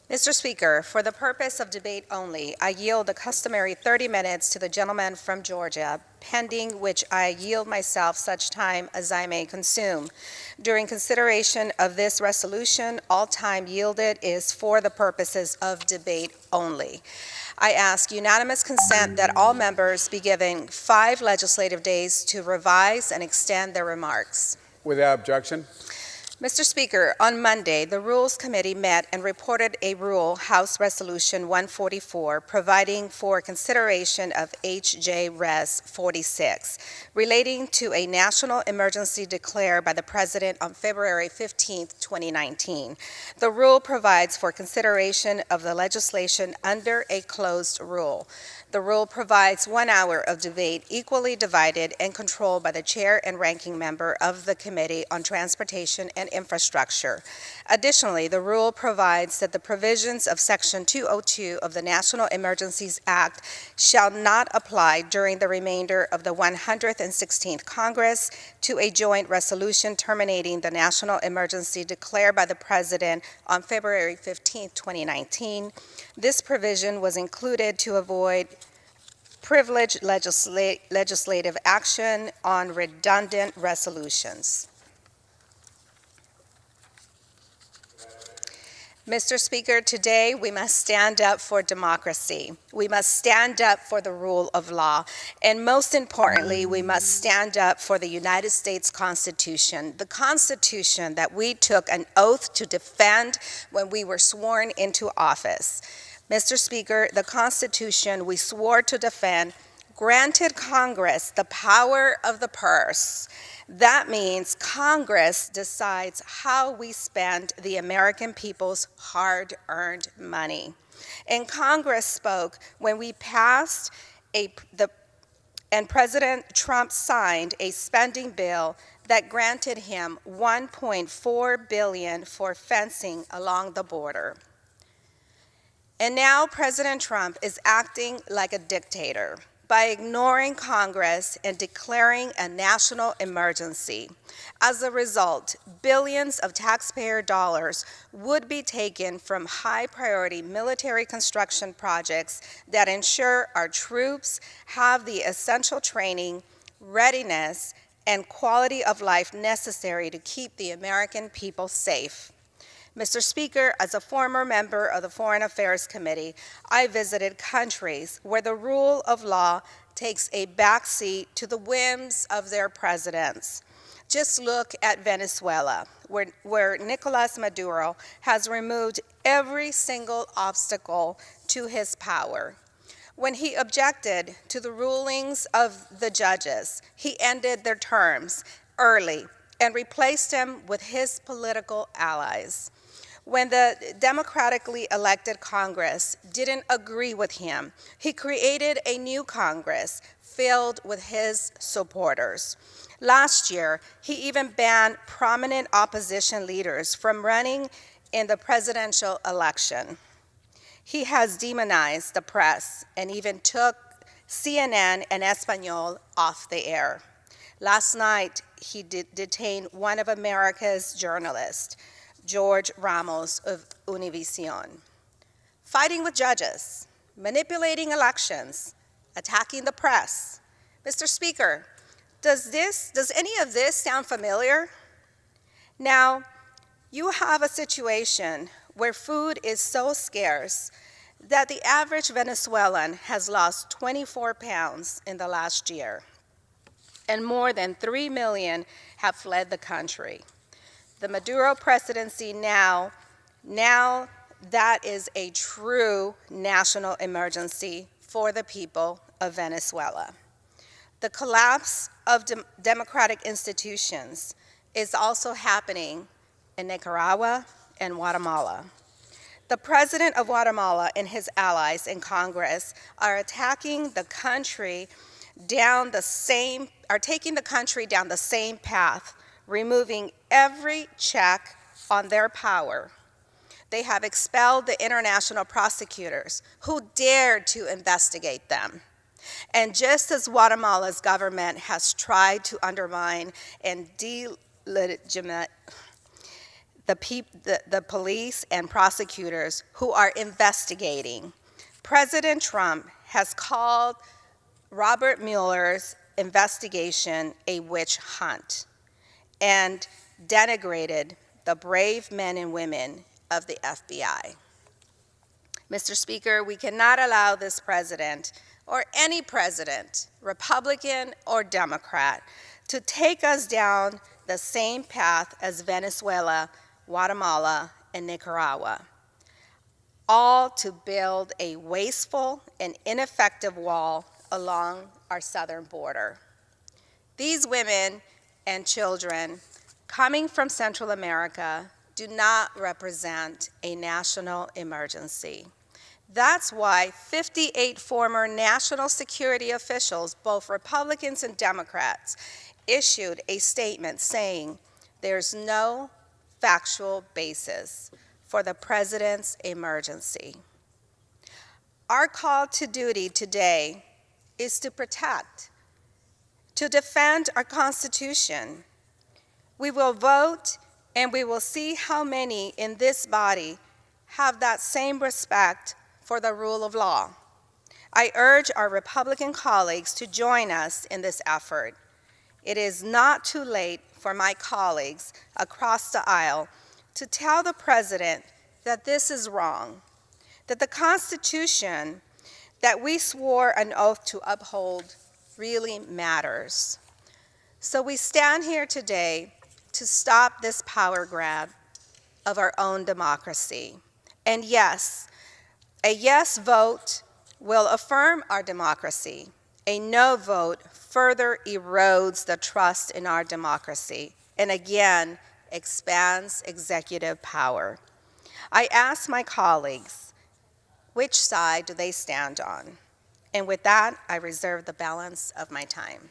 Mr. Speaker, for the purpose of debate only, I yield the customary 30 minutes to the gentleman from Georgia, pending which I yield myself such time as I may consume. During consideration of this resolution, all time yielded is for the purposes of debate only. I ask unanimous consent that all members be given 5 legislative days to revise and extend their remarks. Without objection. Mr. Speaker, on Monday, the Rules Committee met and reported a rule, House Resolution 144, providing for consideration of H.J. Res. 46, relating to a national emergency declared by the President on February 15, 2019. The rule provides for consideration of the legislation under a closed rule. The rule provides 1 hour of debate equally divided and controlled by the chair and ranking member of the Committee on Transportation and Infrastructure. Additionally, the rule provides that the provisions of Section 202 of the National Emergencies Act shall not apply during the remainder of the 116th Congress to a joint resolution terminating the national emergency declared by the President on February 15, 2019. This provision was included to avoid privileged legislative action on redundant resolutions. Mr. Speaker, today we must stand up for democracy. We must stand up for the rule of law. And most importantly, we must stand up for the United States Constitution, the Constitution that we took an oath to defend when we were sworn into office. Mr. Speaker, the Constitution we swore to defend granted Congress the power of the purse. That means Congress decides how we spend the American people's hard-earned money. And Congress spoke when we passed and President Trump signed a spending bill that granted him $1.4 billion for fencing along the border. And now President Trump is acting like a dictator by ignoring Congress and declaring a national emergency. As a result, billions of taxpayer dollars would be taken from high-priority military construction projects that ensure our troops have the essential training, readiness, and quality of life necessary to keep the American people safe. Mr. Speaker, as a former member of the Foreign Affairs Committee, I visited countries where the rule of law takes a backseat to the whims of their presidents. Just look at Venezuela, where Nicolas Maduro has removed every single obstacle to his power. When he objected to the rulings of the judges, he ended their terms early and replaced them with his political allies. When the democratically elected Congress didn't agree with him, he created a new Congress filled with his supporters. Last year, he even banned prominent opposition leaders from running in the presidential election. He has demonized the press and even took CNN and Espanol off the air. Last night, he detained one of America's journalists, George Ramos of Univision. Fighting with judges, manipulating elections, attacking the press. Mr. Speaker, does any of this sound familiar? Now, you have a situation where food is so scarce that the average Venezuelan has lost 24 pounds in the last year, and more than 3 million have fled the country. The Maduro presidency now that is a true national emergency for the people of Venezuela. The collapse of democratic institutions is also happening in Nicaragua and Guatemala. The president of Guatemala and his allies in Congress are taking the country down the same path, removing every check on their power. They have expelled the international prosecutors who dared to investigate them. And just as Guatemala's government has tried to undermine and delegitimize the police and prosecutors who are investigating. President Trump has called Robert Mueller's investigation a witch hunt and denigrated the brave men and women of the FBI. Mr. Speaker, we cannot allow this president or any president, Republican or Democrat, to take us down the same path as Venezuela, Guatemala, and Nicaragua, all to build a wasteful and ineffective wall along our southern border. These women and children coming from Central America do not represent a national emergency. That's why 58 former national security officials, both Republicans and Democrats, issued a statement saying there's no factual basis for the president's emergency. Our call to duty today is to protect, to defend our Constitution. We will vote, and we will see how many in this body have that same respect for the rule of law. I urge our Republican colleagues to join us in this effort. It is not too late for my colleagues across the aisle to tell the president that this is wrong, that the Constitution that we swore an oath to uphold really matters. So we stand here today to stop this power grab of our own democracy. And yes, a yes vote will affirm our democracy. A no vote further erodes the trust in our democracy and again expands executive power. I ask my colleagues, which side do they stand on? And with that, I reserve the balance of my time.